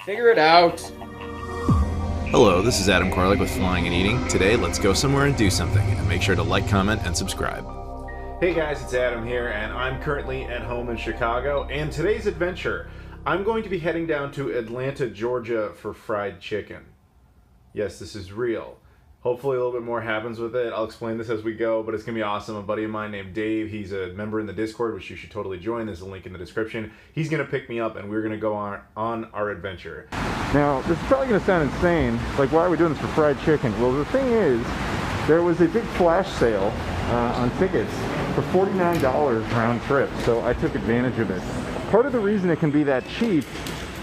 Figure it out. Hello, this is Adam Koralik with Flying and Eating. Today, let's go somewhere and do something, and make sure to like, comment, and subscribe. Hey guys, it's Adam here, and I'm currently at home in Chicago, and today's adventure, I'm going to be heading down to Atlanta, Georgia for fried chicken. Yes, this is real. Hopefully a little bit more happens with it. I'll explain this as we go, but it's going to be awesome. A buddy of mine named Dave, he's a member in the Discord, which you should totally join. There's a link in the description. He's going to pick me up, and we're going to go on our adventure. Now, this is probably going to sound insane. Like, why are we doing this for fried chicken? Well, the thing is, there was a big flash sale on tickets for $49 round trip, so I took advantage of it. Part of the reason it can be that cheap,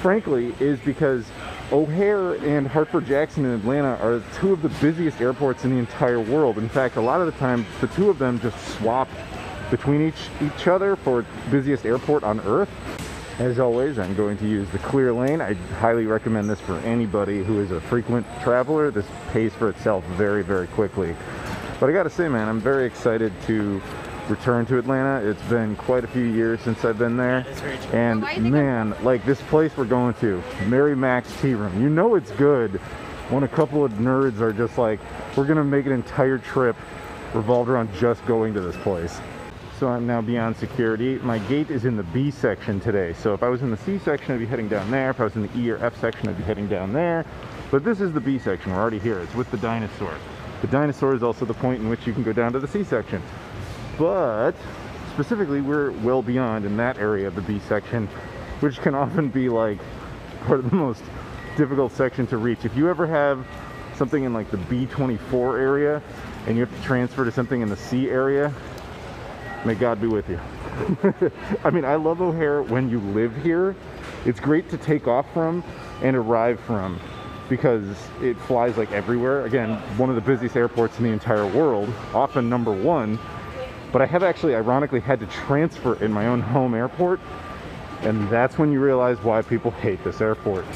frankly, is because O'Hare and Hartford-Jackson in Atlanta are two of the busiest airports in the entire world. In fact, a lot of the time, the two of them just swap between each other for busiest airport on Earth. As always, I'm going to use the clear lane. I highly recommend this for anybody who is a frequent traveler. This pays for itself very, very quickly. But I gotta say, man, I'm very excited to return to Atlanta. It's been quite a few years since I've been there. And man, like this place we're going to, Mary Mac's Tea Room, you know it's good when a couple of nerds are just like, we're gonna make an entire trip revolved around just going to this place. So I'm now beyond security. My gate is in the B section today. So if I was in the C section, I'd be heading down there. If I was in the E or F section, I'd be heading down there. But this is the B section. We're already here. It's with the dinosaur. The dinosaur is also the point in which you can go down to the C section. But specifically, we're well beyond in that area of the B section, which can often be like part of the most difficult section to reach. If you ever have something in like the B24 area and you have to transfer to something in the C area, may God be with you. I mean, I love O'Hare when you live here. It's great to take off from and arrive from because it flies like everywhere. Again, one of the busiest airports in the entire world, often number one. But I have actually, ironically, had to transfer in my own home airport, and that's when you realize why people hate this airport.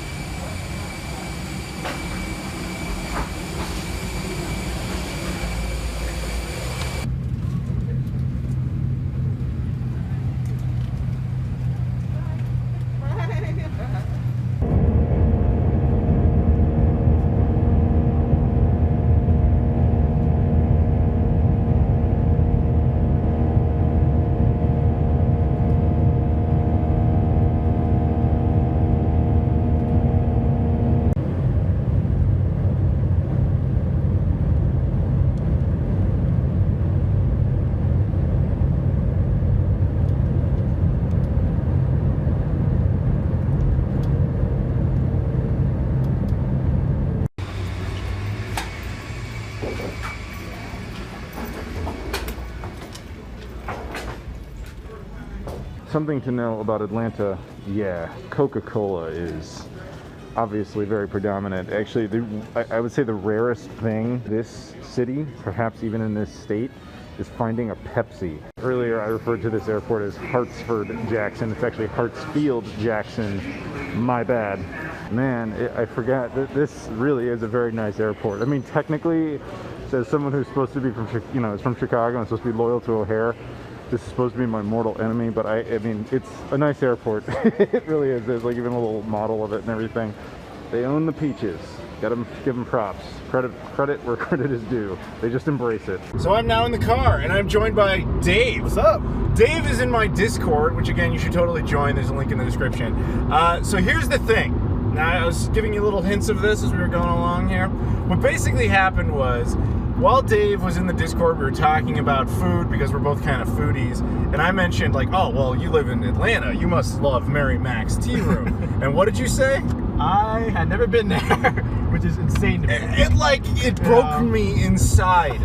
Something to know about Atlanta, yeah, Coca-Cola is obviously very predominant. Actually, I would say the rarest thing this city, perhaps even in this state, is finding a Pepsi. Earlier I referred to this airport as Hartsfield-Jackson. It's actually Hartsfield-Jackson. My bad. Man, I forgot that this really is a very nice airport. I mean, technically, as someone who's supposed to be from, is from Chicago and supposed to be loyal to O'Hare, this is supposed to be my mortal enemy, but I mean, it's a nice airport. It really is. There's like even a little model of it and everything. They own the peaches. Give them props. Credit where credit is due. They just embrace it. So I'm now in the car, and I'm joined by Dave. What's up? Dave is in my Discord, which again, you should totally join. There's a link in the description. So here's the thing. Now, I was giving you little hints of this as we were going along here. What basically happened was, while Dave was in the Discord, we were talking about food because we're both kind of foodies, and I mentioned like, oh, well, you live in Atlanta, you must love Mary Mac's Tea Room. And what did you say? I had never been there, which is insane to me. It broke me inside.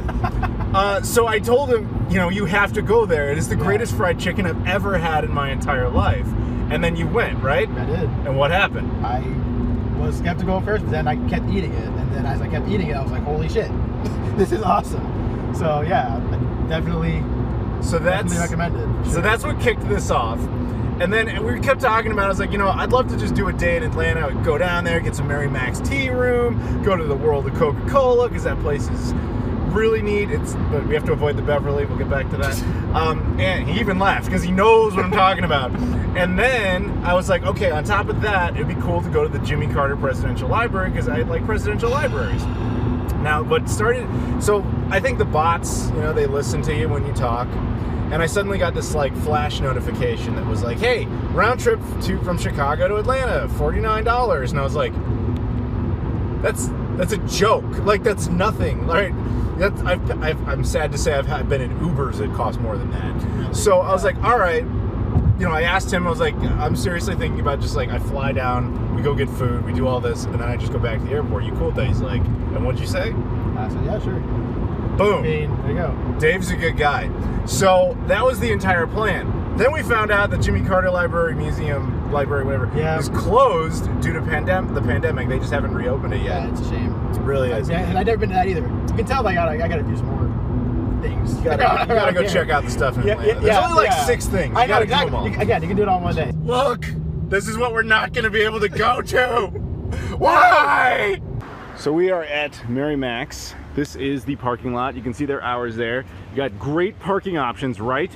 So I told him, you have to go there. It is the greatest fried chicken I've ever had in my entire life. And then you went, right? I did. And what happened? I was skeptical at first, but then I kept eating it. And then as I kept eating it, I was like, holy shit, this is awesome. So yeah, definitely recommend it. Sure. So that's what kicked this off. And then we kept talking about it. I was like, I'd love to just do a day in Atlanta. I'd go down there, get some Mary Mac's Tea Room, go to the World of Coca-Cola, because that place is really need, but we have to avoid the Beverly. We'll get back to that. And he even laughed because he knows what I'm talking about. And then I was like, okay, on top of that, it'd be cool to go to the Jimmy Carter Presidential Library because I like presidential libraries. Now, what started, so I think the bots, you know, they listen to you when you talk. And I suddenly got this like flash notification that was like, hey, round trip from Chicago to Atlanta, $49. And I was like, that's a joke. Like, that's nothing. Right? I'm sad to say I've been in Ubers that cost more than that. So I was like, all right. You know, I asked him, I was like, I'm seriously thinking about just like, I fly down, we go get food, we do all this, and then I just go back to the airport. You cool with that? He's like, and what'd you say? I said, yeah, sure. Boom. I mean, there you go. Dave's a good guy. So that was the entire plan. Then we found out that Jimmy Carter Library, Museum, Library, whatever, is closed due to the pandemic. They just haven't reopened it yet. Yeah, it's a shame. It really is. Yeah, and I've never been to that either. You can tell I gotta do some more things. You gotta go check out the stuff in Atlanta. There's only like 6 things. You gotta do them all. Again, you can do it all in one day. Look, this is what we're not gonna be able to go to. Why? So we are at Mary Mac's. This is the parking lot. You can see their hours there. You got great parking options, right?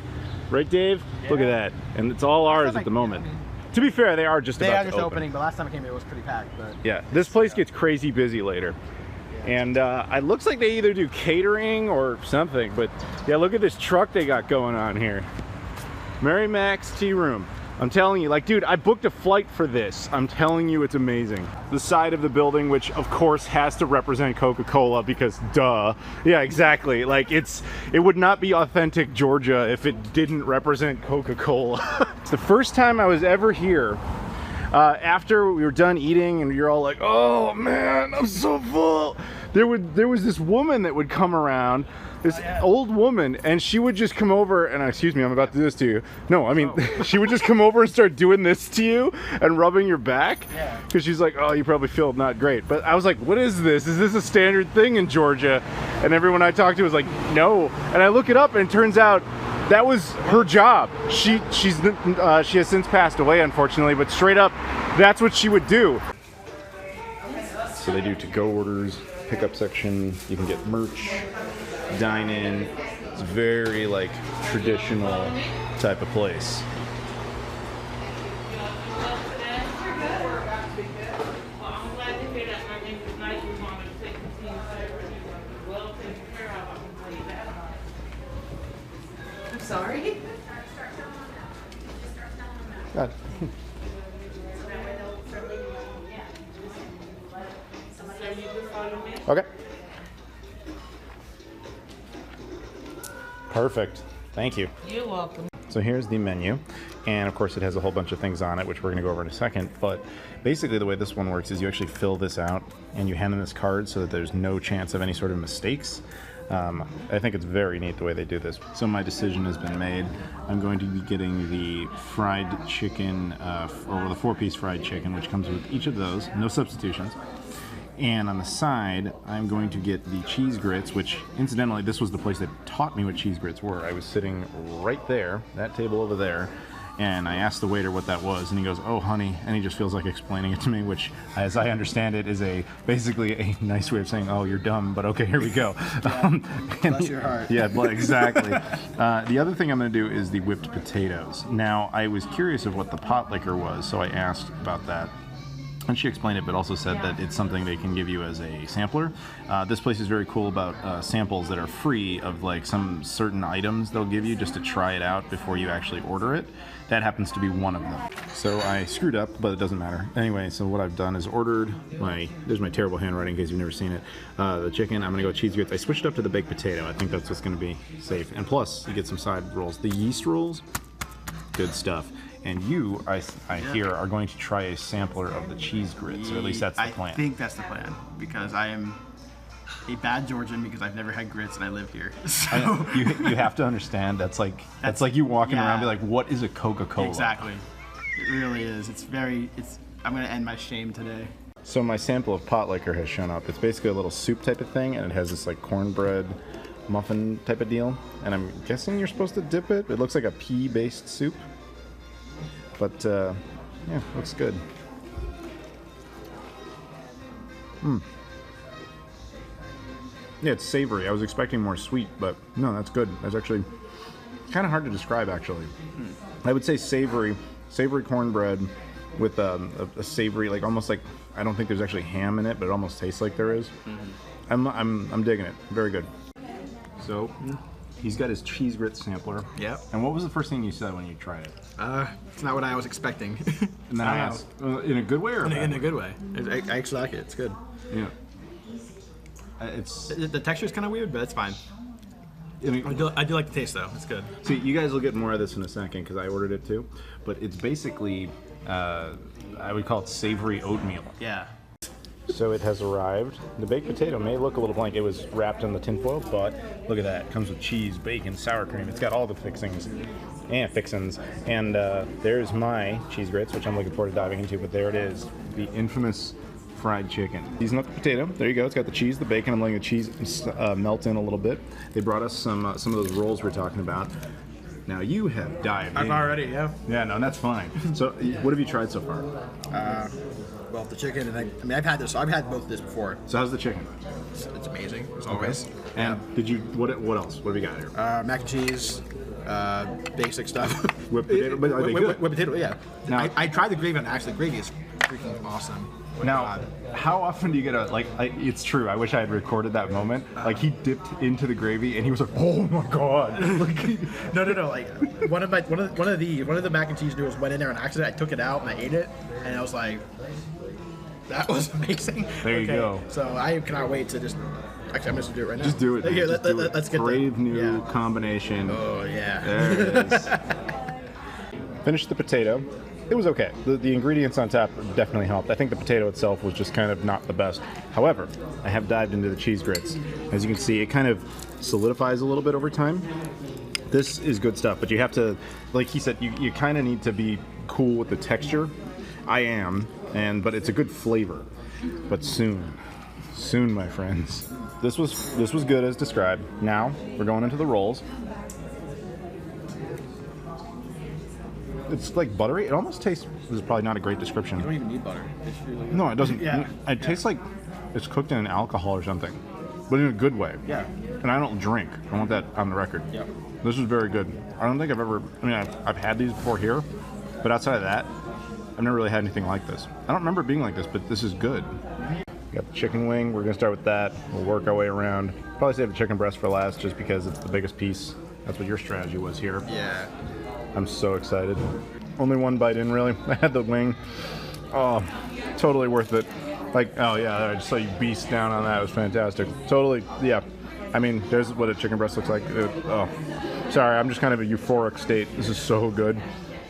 Right, Dave? Yeah. Look at that. And it's all ours at the moment. To be fair, they are just about to open. Opening, but last time I came here it was pretty packed. But yeah, this place gets crazy busy later. And it looks like they either do catering or something, but yeah, look at this truck they got going on here. Mary Mac's Tea Room. I'm telling you, like, dude, I booked a flight for this. I'm telling you, it's amazing. The side of the building, which of course has to represent Coca-Cola because duh. Yeah, exactly. Like, it would not be authentic Georgia if it didn't represent Coca-Cola. It's the first time I was ever here after we were done eating and you're all like, oh man, I'm so full. There was this woman that would come around, this old woman, and she would just come over and, excuse me, I'm about to do this to you. No, I mean, she would just come over and start doing this to you and rubbing your back because she's like, oh, you probably feel not great. But I was like, what is this? Is this a standard thing in Georgia? And everyone I talked to was like, no. And I look it up and it turns out that was her job. She has since passed away, unfortunately, but straight up, that's what she would do. So they do to-go orders, pickup section, you can get merch, dine in. It's very like traditional type of place. I'm sorry. God. Okay. Perfect. Thank you. You're welcome. So here's the menu, and of course it has a whole bunch of things on it, which we're going to go over in a second. But basically the way this one works is you actually fill this out and you hand them this card so that there's no chance of any sort of mistakes. I think it's very neat the way they do this. So my decision has been made. I'm going to be getting the fried chicken, or the 4-piece fried chicken, which comes with each of those, no substitutions. And on the side, I'm going to get the cheese grits, which incidentally, this was the place that taught me what cheese grits were. I was sitting right there, that table over there, and I asked the waiter what that was, and he goes, oh, honey, and he just feels like explaining it to me, which, as I understand it, is basically a nice way of saying, oh, you're dumb, but okay, here we go. Bless your heart. Yeah, exactly. The other thing I'm going to do is the whipped potatoes. Now, I was curious of what the pot liquor was, so I asked about that. And she explained it, but also said that it's something they can give you as a sampler. This place is very cool about samples that are free of like some certain items they'll give you just to try it out before you actually order it. That happens to be one of them. So I screwed up, but it doesn't matter. Anyway, so what I've done is ordered there's my terrible handwriting in case you've never seen it. The chicken, I'm gonna go cheese grits. I switched up to the baked potato. I think that's just gonna be safe. And plus, you get some side rolls. The yeast rolls, good stuff. And you, I hear, are going to try a sampler of the cheese grits, or at least that's the plan. I think that's the plan, because I am a bad Georgian because I've never had grits and I live here. So you have to understand that's like you walking around and be like, what is a Coca-Cola? Exactly. It really is. I'm gonna end my shame today. So my sample of pot liquor has shown up. It's basically a little soup type of thing, and it has this like cornbread muffin type of deal. And I'm guessing you're supposed to dip it. It looks like a pea-based soup. But, yeah, looks good. Yeah, it's savory. I was expecting more sweet, but no, that's good. That's actually kind of hard to describe, actually. I would say savory cornbread with a savory, like almost like, I don't think there's actually ham in it, but it almost tastes like there is. I'm digging it. Very good. So he's got his cheese grits sampler. Yep. And what was the first thing you said when you tried it? It's not what I was expecting. And then I asked, in a good way or in a good way. I actually like it. It's good. Yeah. The texture's kind of weird, but it's fine. I do like the taste though. It's good. See, you guys will get more of this in a second because I ordered it too. But it's basically, I would call it savory oatmeal. Yeah. So it has arrived. The baked potato may look a little blank. It was wrapped in the tinfoil, but look at that. It comes with cheese, bacon, sour cream. It's got all the fixings. And there's my cheese grits, which I'm looking forward to diving into. But there it is, the infamous fried chicken. Season up the potato. There you go. It's got the cheese, the bacon. I'm letting the cheese melt in a little bit. They brought us some of those rolls we're talking about. Now you have dived in. Already, yeah. Yeah, no, that's fine. So, what have you tried so far? Well, the chicken, and I mean, I've had this. I've had both of this before. So how's the chicken? It's amazing, as always. And did you? What else? What have we got here? Mac and cheese, basic stuff. Whipped potato. But are they good? Whipped potato, yeah. Now- I tried the gravy, and actually, gravy is freaking awesome. Now, how often do you get it's true, I wish I had recorded that moment. Like, he dipped into the gravy and he was like, oh my god. No. Like, one of the mac and cheese noodles went in there on accident. I took it out and I ate it, and I was like, that was amazing. There you go. So I cannot wait to just. Actually, I'm just gonna do it right now. Just do it. Here, Just do it. let's get brave the, new yeah. combination. Oh yeah. There it is. Finished the potato. It was okay. The ingredients on top definitely helped. I think the potato itself was just kind of not the best. However, I have dived into the cheese grits. As you can see, it kind of solidifies a little bit over time. This is good stuff, but you have to, like he said, you kind of need to be cool with the texture. I am, but it's a good flavor. But soon, my friends. This was good as described. Now we're going into the rolls. It's like buttery. It almost tastes. This is probably not a great description. You don't even need butter. It's really No, it doesn't. Yeah. It tastes like it's cooked in an alcohol or something, but in a good way. Yeah. And I don't drink. I want that on the record. Yep. This is very good. I don't think I've ever. I mean, I've had these before here, but outside of that, I've never really had anything like this. I don't remember it being like this, but this is good. Got the chicken wing. We're gonna start with that. We'll work our way around. Probably save the chicken breast for last, just because it's the biggest piece. That's what your strategy was here. Yeah. I'm so excited. Only one bite in, really. I had the wing. Oh, totally worth it. Like, oh yeah, I just saw you beast down on that. It was fantastic. Totally, yeah. I mean, there's what a chicken breast looks like. Sorry, I'm just kind of a euphoric state. This is so good.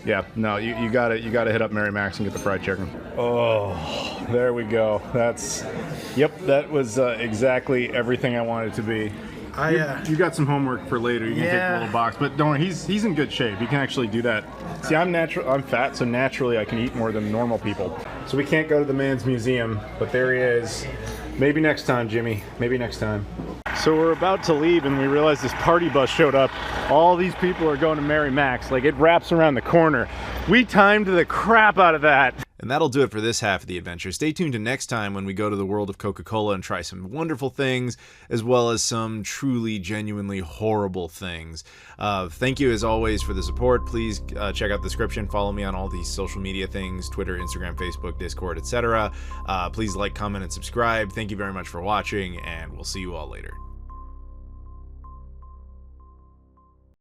Yeah, no, you gotta hit up Mary Mac's and get the fried chicken. Oh, there we go. Yep, that was exactly everything I wanted it to be. You got some homework for later. You can take the little box, but don't worry, he's in good shape. He can actually do that. See, I'm fat, so naturally I can eat more than normal people. So we can't go to the man's museum, but there he is. Maybe next time, Jimmy. Maybe next time. So we're about to leave, and we realize this party bus showed up. All these people are going to Mary Mac's. Like, it wraps around the corner. We timed the crap out of that. And that'll do it for this half of the adventure. Stay tuned to next time when we go to the world of Coca-Cola and try some wonderful things, as well as some truly, genuinely horrible things. Thank you, as always, for the support. Please check out the description. Follow me on all these social media things, Twitter, Instagram, Facebook, Discord, etc. Please like, comment, and subscribe. Thank you very much for watching, and we'll see you all later.